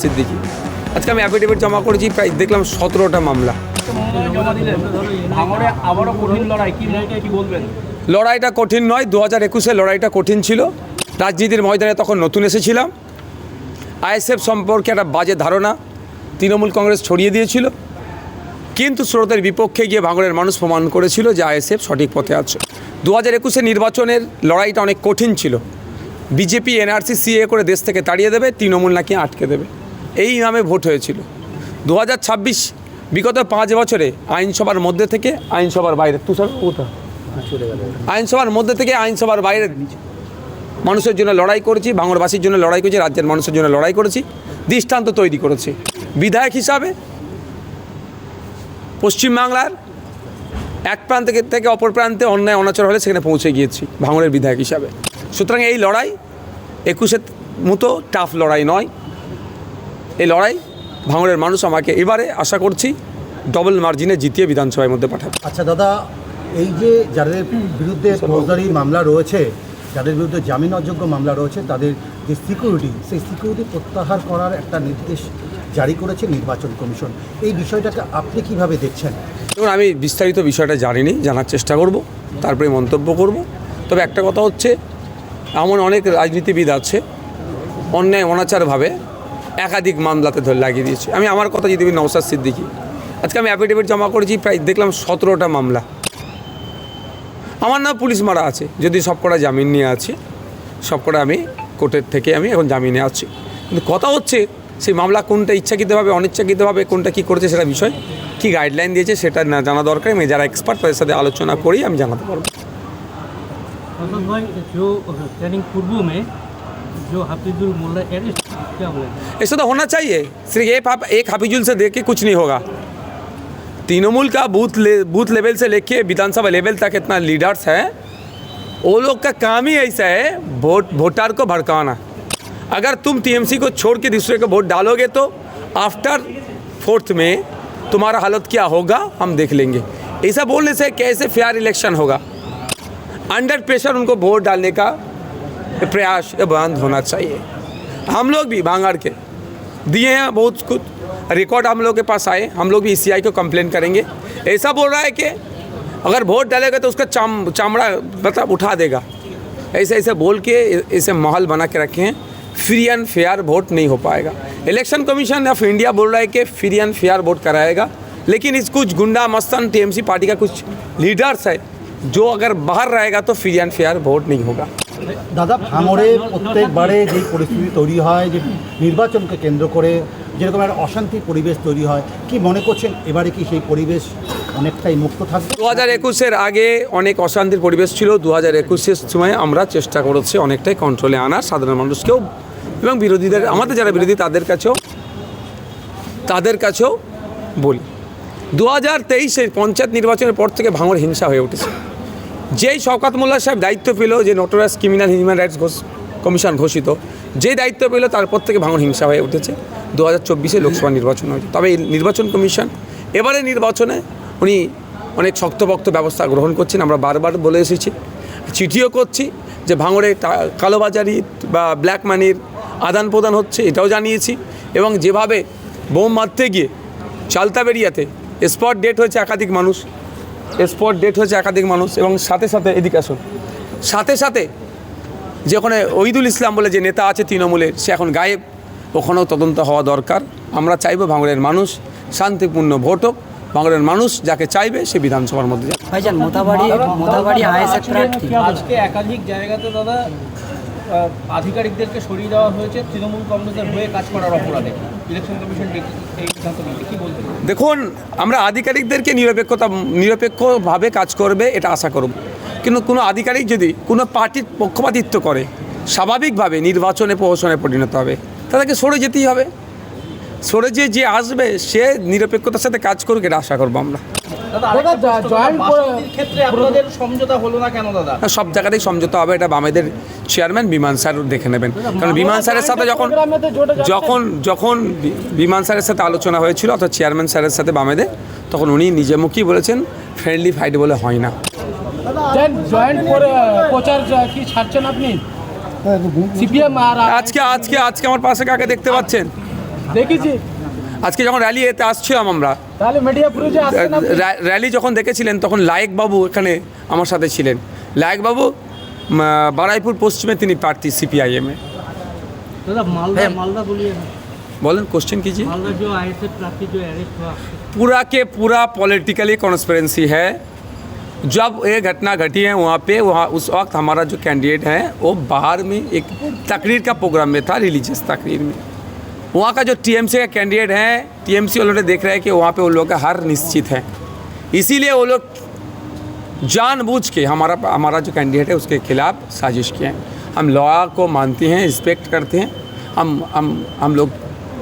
সিদ্দিকি আজকে আমি অ্যাফিডেভিট জমা করেছি, প্রায় দেখলাম 17টা মামলা। লড়াইটা কঠিন নয়, 2021-এ লড়াইটা কঠিন ছিল। রাজনীতির ময়দানে তখন নতুন এসেছিলাম। আইএসএফ সম্পর্কে একটা বাজে ধারণা তৃণমূল কংগ্রেস ছড়িয়ে দিয়েছিল, কিন্তু স্রোতের বিপক্ষে গিয়ে ভাঙড়ের মানুষ প্রমাণ করেছিল যে আইএসএফ সঠিক পথে আছে। 2021-এ নির্বাচনের লড়াইটা অনেক কঠিন ছিল। বিজেপি এনআরসি সিএ করে দেশ থেকে তাড়িয়ে দেবে, তৃণমূল নাকি আটকে দেবে, এই নামে ভোট হয়েছিল। 2026 বিগত 5 বছরে আইনসভার মধ্যে থেকে আইনসভার বাইরে আইনসভার মধ্যে থেকে আইনসভার বাইরে মানুষের জন্য লড়াই করেছি, ভাঙড়বাসীর জন্য লড়াই করেছি, রাজ্যের মানুষের জন্য লড়াই করেছি, দৃষ্টান্ত তৈরি করেছি। বিধায়ক হিসাবে পশ্চিমবাংলার এক প্রান্ত থেকে অপর প্রান্তে অন্যায় অনাচার হলে সেখানে পৌঁছে গিয়েছি ভাঙড়ের বিধায়ক হিসাবে। সুতরাং এই লড়াই 21-এর মতো টাফ লড়াই নয়। এই লড়াই ভাঙড়ের মানুষ আমাকে এবারে আশা করছি ডবল মার্জিনে জিতিয়ে বিধানসভার মধ্যে পাঠাবে। আচ্ছা দাদা, এই যে যাদের বিরুদ্ধে ফৌজদারি মামলা রয়েছে, যাদের বিরুদ্ধে জামিন অযোগ্য মামলা রয়েছে, তাদের যে সিকিউরিটি, সেই সিকিউরিটি প্রত্যাহার করার একটা নির্দেশ জারি করেছে নির্বাচন কমিশন। এই বিষয়টাকে আপনি কিভাবে দেখছেন? দেখুন, আমি বিস্তারিত বিষয়টা জানিনি, জানার চেষ্টা করব, তারপরে মন্তব্য করব। তবে একটা কথা হচ্ছে, এমন অনেক রাজনীতিবিদ আছে অন্যায় অনাচারভাবে একাধিক মামলাতে লাগিয়ে দিয়েছে। আমি আমার কথা যদি নওশাদ সিদ্দিকি, আজকে আমি অ্যাফিডেভিট জমা করেছি, প্রায় দেখলাম 17টা মামলা। আমার নাম পুলিশ মারা আছে, যদি সবকটা জামিন নিয়ে আছি, সবকটা আমি কোর্টের থেকে আমি এখন জামিনে আছি। কিন্তু কথা হচ্ছে সেই মামলা কোনটা ইচ্ছাকৃতভাবে অনিচ্ছাকৃতভাবে কোনটা কী করেছে সেটা বিষয়, কী গাইডলাইন দিয়েছে সেটা না জানা দরকার। আমি যারা এক্সপার্ট তাদের সাথে আলোচনা করেই আমি জানাতে পারবো। जो हाफिजुल मुल्ला अरेस्ट क्या बोले? ऐसा तो होना चाहिए, सिर्फ एक हाफिजुल से देख के कुछ नहीं होगा। तृणमूल का बूथ लेवल से लेके विधानसभा लेवल तक इतना लीडर्स है, वो लोग का काम ही ऐसा है वोटर को भड़काना। अगर तुम टीएमसी को छोड़ के दूसरे को वोट डालोगे तो आफ्टर 4th में तुम्हारा हालत क्या होगा हम देख लेंगे। ऐसा बोलने से कैसे फेयर इलेक्शन होगा? अंडर प्रेशर उनको वोट डालने का प्रयास बंद होना चाहिए। हम लोग भी भांगड़ के दिए हैं बहुत कुछ रिकॉर्ड, हम लोग के पास आए, हम लोग भी ईसीआई को कंप्लेन करेंगे। ऐसा बोल रहा है कि अगर वोट डालेगा तो उसका चामड़ा मतलब उठा देगा, ऐसे ऐसे बोल के ऐसे माहौल बना के रखे हैं। फ्री एंड फेयर वोट नहीं हो पाएगा। इलेक्शन कमीशन ऑफ इंडिया बोल रहा है कि फ्री एंड फेयर वोट कराएगा, लेकिन इस कुछ गुंडा मस्तान टीएमसी पार्टी का कुछ लीडर्स है जो अगर बाहर रहेगा तो फ्री एंड फेयर वोट नहीं होगा। দাদা, ভাঙড়ে প্রত্যেকবারে যেই পরিস্থিতি তৈরি হয়, যে নির্বাচনকে কেন্দ্র করে যেরকম একটা অশান্তির পরিবেশ তৈরি হয়, কি মনে করছেন এবারে কি সেই পরিবেশ অনেকটাই মুক্ত থাকবে? 2021-এর আগে অনেক অশান্তির পরিবেশ ছিল। 2021-এর সময় আমরা চেষ্টা করেছি অনেকটাই কন্ট্রোলে আনার, সাধারণ মানুষকেও এবং বিরোধীদের, আমাদের যারা বিরোধী তাদের কাছেও বলি। 2023-এর পঞ্চায়েত নির্বাচনের পর থেকে ভাঙড় হিংসা হয়ে উঠেছে। যেই শওকত মোল্লা সাহেব দায়িত্ব পেল, যে notorious criminal human rights commission ঘোষিত, যেই দায়িত্ব পেল তারপর থেকে ভাঙড় হিংসা হয়ে উঠেছে। 2024-এ লোকসভা নির্বাচন হয়েছে, তবে এই নির্বাচন কমিশন এবারে নির্বাচনে উনি অনেক শক্তপোক্ত ব্যবস্থা গ্রহণ করছেন। আমরা বারবার বলে এসেছি, চিঠিও করছি যে ভাঙড়ে কালোবাজারি বা ব্ল্যাক মানির আদান প্রদান হচ্ছে, এটাও জানিয়েছি। এবং যেভাবে বোম মারতে গিয়ে চালতাবেরিয়াতে স্পট ডেট হয়েছে একাধিক মানুষ, এবং সাথে সাথে এদিকে আসুন, সাথে যে ওখানে ওহিদুল ইসলাম বলে যে নেতা আছে তৃণমূলের, সে এখন গায়েব, ওখানেও তদন্ত হওয়া দরকার। আমরা চাইব ভাঙড়ের মানুষ শান্তিপূর্ণ ভোট হোক, ভাঙড়ের মানুষ যাকে চাইবে সে বিধানসভার মধ্যে যাবে। ভাইজান, মোতাবাড়ি আইএসএফ প্রার্থী আজকে একাধিক জায়গাতে দাদা আধিকারিকদেরকে সরিয়ে দেওয়া হয়েছে তৃণমূল কংগ্রেসের হয়ে কাজ করার অপরাধে। ইলেকশন কমিশন এই সিদ্ধান্ত নিয়েছে, কি বলবেন? দেখুন, আমরা আধিকারিকদেরকে নিরপেক্ষভাবে কাজ করবে এটা আশা করব, কিন্তু কোনো আধিকারিক যদি কোনো পার্টির পক্ষপাতিত্ব করে, স্বাভাবিকভাবে নির্বাচনে প্রহসনে পরিণত হবে, তাদেরকে সরে যেতেই হবে। সরে যে আসবে সে নিরপেক্ষতার সাথে কাজ করুক, এটা আশা করবো আমরা। সব জায়গাতেই সমঝোতা হবে, এটা বামেদের চেয়ারম্যান বিমান স্যার দেখে নেবেন। কারণ বিমান স্যারের সাথে যখন বিমান স্যারের সাথে আলোচনা হয়েছিল, অর্থাৎ চেয়ারম্যান স্যারের সাথে বামেদের, তখন উনি নিজে মুখেই বলেছেন ফ্রেন্ডলি ফাইট বলে হয় না। আজকে আমার পাশে কাকে দেখতে পাচ্ছেন? দেখেছি। আজকে যখন র্যালি এতে আসছিলাম আমরা, তাহলে মিডিয়া ফুটেজে আসছে না? র্যালি যখন দেখেছিলেন তখন লায়েক বাবু এখানে আমার সাথে ছিলেন। লায়েক বাবু বারাইপুর পশ্চিমে তিনি প্রার্থী সিপিআইএমে। दादा मालदा बोलिए ना। बोलें क्वेश्चन कीजिए। मालदा जो आईएसएफ प्रार्थी जो अरेस्ट हुआ, पूरा के पूरा पॉलिटिकली कॉन्स्पिरेंसी है। जब ये घटना घटी है वहाँ उस वक्त हमारा जो कैंडिडेट है वो बाहर में एक तकरीर का प्रोग्राम में था, रिलीजियस तकरीर में। वहाँ का जो टीएमसी का कैंडिडेट है, टीएमसी वालों ने देख रहे हैं कि वहाँ पे उन लोगों का हार निश्चित है, इसीलिए वो लोग जानबूझ के हमारा जो कैंडिडेट है उसके खिलाफ साजिश किए हैं। हम लॉ को मानते हैं, रिस्पेक्ट करते हैं। हम लोग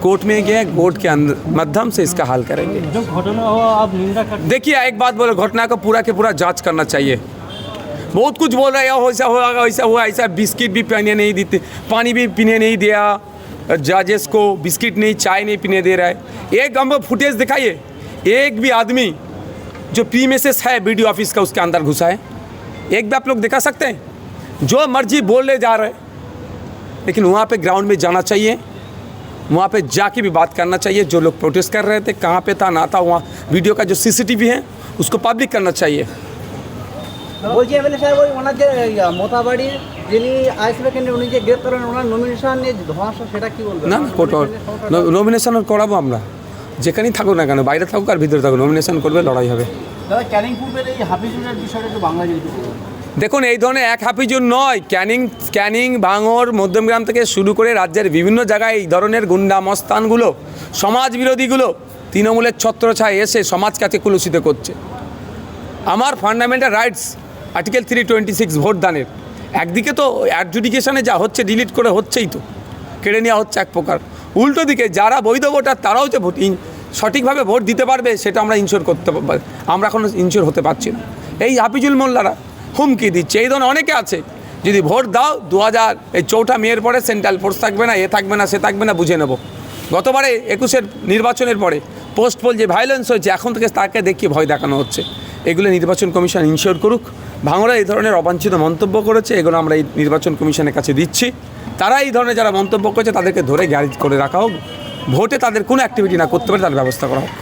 कोर्ट में गए, कोर्ट के अंदर माध्यम से इसका हल करेंगे। जो घटना हुआ आप निंदा करते देखिए एक बात बोलो, घटना को पूरा के पूरा जांच करना चाहिए। बहुत कुछ बोल रहे हैं, ऐसा हुआ ऐसा हुआ ऐसा, बिस्किट भी पीने नहीं देते, पानी भी पीने नहीं दिया जजेस को, बिस्किट नहीं, चाय नहीं पीने दे रहा है। एक हमको फुटेज दिखाइए, एक भी आदमी जो प्रीमिसेस है बीडीओ ऑफिस का उसके अंदर घुसा है, एक भी आप लोग दिखा सकते हैं? जो मर्जी बोलने जा रहे हैं, लेकिन वहाँ पे ग्राउंड में जाना चाहिए, वहाँ पे जाके भी बात करना चाहिए। जो लोग प्रोटेस्ट कर रहे थे कहाँ पे था ना था, वहाँ वीडियो का जो सीसीटीवी है उसको पब्लिक करना चाहिए। বলছি এমএলএ সাহেব ওই ওনার যে মোতাবাড়ি যিনি আইএসএফ কেন্দ্রে উনি যে গ্রেপ্তার হলেন ওনার নমিনেশন নিয়ে ধোঁয়াশা সেটা কি বলবেন? না নমিনেশন করাবো আমরা, যেখানেই থাকুক না কেন, বাইরে থাকুক আর ভিতরে থাকুক, নমিনেশন করবে, লড়াই হবে। দাদা ক্যানিং পূর্বের এই হাফিজুলের বিষয়টা একটু বাংলা যদি দেখুন এই ধরনের এক হাফিজুর নয়, ক্যানিং ভাঙড় মধ্যমগ্রাম থেকে শুরু করে রাজ্যের বিভিন্ন জায়গায় এই ধরনের গুন্ডা মস্তানগুলো, সমাজ বিরোধীগুলো তৃণমূলের ছত্রছায় এসে সমাজ কাছে কুলুষিত করছে। আমার ফান্ডামেন্টাল রাইটস আর্টিকেল 326 ভোট দানের, একদিকে তো অ্যাডজুডিকেশনে যা হচ্ছে ডিলিট করে হচ্ছেই, তো কেড়ে নেওয়া হচ্ছে এক প্রকার। উল্টো দিকে যারা বৈধ ভোটার তারাও যে ভোট সঠিকভাবে ভোট দিতে পারবে সেটা আমরা ইনশিওর করতে পারি, আমরা এখনও ইনশিওর হতে পারছি না। এই হাফিজুল মোল্লারা হুমকি দিচ্ছে, এই ধরনের অনেকে আছে। যদি ভোট দাও 2004 মেয়ের পরে সেন্ট্রাল ফোর্স থাকবে না, এ থাকবে না, সে থাকবে না, বুঝে নেব। গতবারে 21 নির্বাচনের পরে পোস্ট পোল যে ভায়োলেন্স হয়েছে, এখন থেকে তাকে দেখিয়ে ভয় দেখানো হচ্ছে। এগুলো নির্বাচন কমিশন ইনশিওর করুক। ভাঙড়া এই ধরনের অবাঞ্ছিত মন্তব্য করেছে, এগুলো আমরা এই নির্বাচন কমিশনের কাছে দিচ্ছি। তারা এই ধরনের যারা মন্তব্য করেছে তাদেরকে ধরে গ্যারেজ করে রাখা হোক, ভোটে তাদের কোনো অ্যাক্টিভিটি না করতে পারে তার ব্যবস্থা করা হোক।